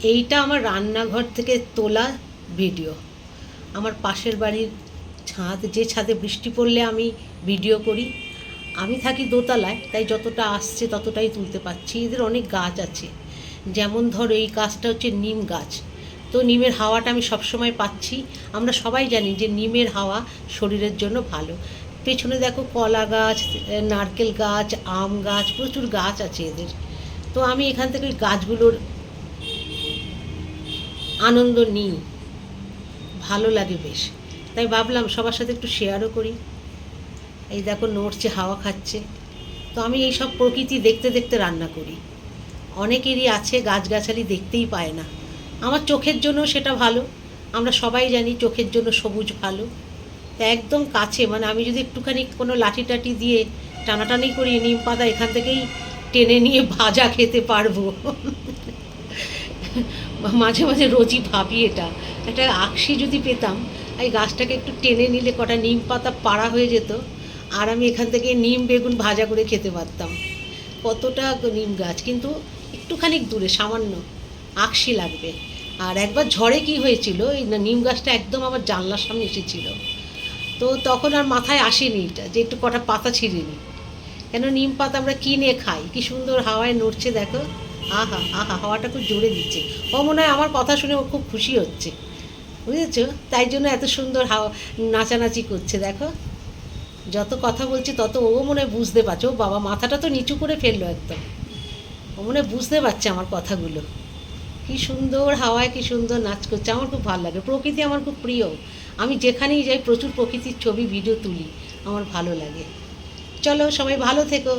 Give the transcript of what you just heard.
এইটা আমার রান্নাঘর থেকে তোলা ভিডিও। আমার পাশের বাড়ির ছাদ, যে ছাদে বৃষ্টি পড়লে আমি ভিডিও করি। আমি থাকি দোতলায়, তাই যতটা আসছে ততটাই তুলতে পারছি। এদের অনেক গাছ আছে, যেমন ধরো এই গাছটা হচ্ছে নিম গাছ। তো নিমের হাওয়াটা আমি সবসময় পাচ্ছি। আমরা সবাই জানি যে নিমের হাওয়া শরীরের জন্য ভালো। পেছনে দেখো কলা গাছ, নারকেল গাছ, আম গাছ, প্রচুর গাছ আছে এদের। তো আমি এখান থেকে ওই গাছগুলোর আনন্দ নিই, ভালো লাগে বেশ। তাই ভাবলাম সবার সাথে একটু শেয়ারও করি। এই দেখো নড়ছে, হাওয়া খাচ্ছে। তো আমি এই সব প্রকৃতি দেখতে দেখতে রান্না করি। অনেকেরই আছে গাছগাছালি দেখতেই পায় না। আমার চোখের জন্য সেটা ভালো। আমরা সবাই জানি চোখের জন্য সবুজ ভালো। তা একদম কাছে, মানে আমি যদি একটুখানি কোনো লাঠি টাঠি দিয়ে টানাটানি করি, নিম পাতা এখান থেকেই টেনে নিয়ে ভাজা খেতে পারবো। মাঝে মাঝে রোজই ভাবি এটা, একটা আকশি যদি পেতাম, এই গাছটাকে একটু টেনে নিলে কটা নিম পাতা পাড়া হয়ে যেত, আর আমি এখান থেকে নিম বেগুন ভাজা করে খেতে পারতাম। কতটা নিম গাছ, কিন্তু একটুখানি দূরে সামান্য আকশি লাগবে। আর একবার ঝড়ে কি হয়েছিল, এই নিম গাছটা একদম আমার জানলার সামনে এসেছিল। তো তখন আর মাথায় আসেনি এটা যে একটু কটা পাতা ছিঁড়ে নিই। কেন নিম পাতা আমরা কিনে খাই, কি সুন্দর হাওয়ায় নড়ছে দেখো। আহা আহা, হাওয়াটা খুব জোরে দিচ্ছে। ও মনে হয় আমার কথা শুনে ও খুব খুশি হচ্ছে, বুঝেছো? তাই জন্য এত সুন্দর হাওয়া নাচানাচি করছে দেখো। যত কথা বলছি তত ও মনে হয় বুঝতে পারছে। ও বাবা, মাথাটা তো নিচু করে ফেললো একদম। ও মনে হয় বুঝতে পারছে আমার কথাগুলো। কি সুন্দর হাওয়ায় কি সুন্দর নাচ করছে, আমার খুব ভালো লাগে। প্রকৃতি আমার খুব প্রিয়। আমি যেখানেই যাই প্রচুর প্রকৃতির ছবি ভিডিও তুলি, আমার ভালো লাগে। চলো সবাই ভালো থেকো।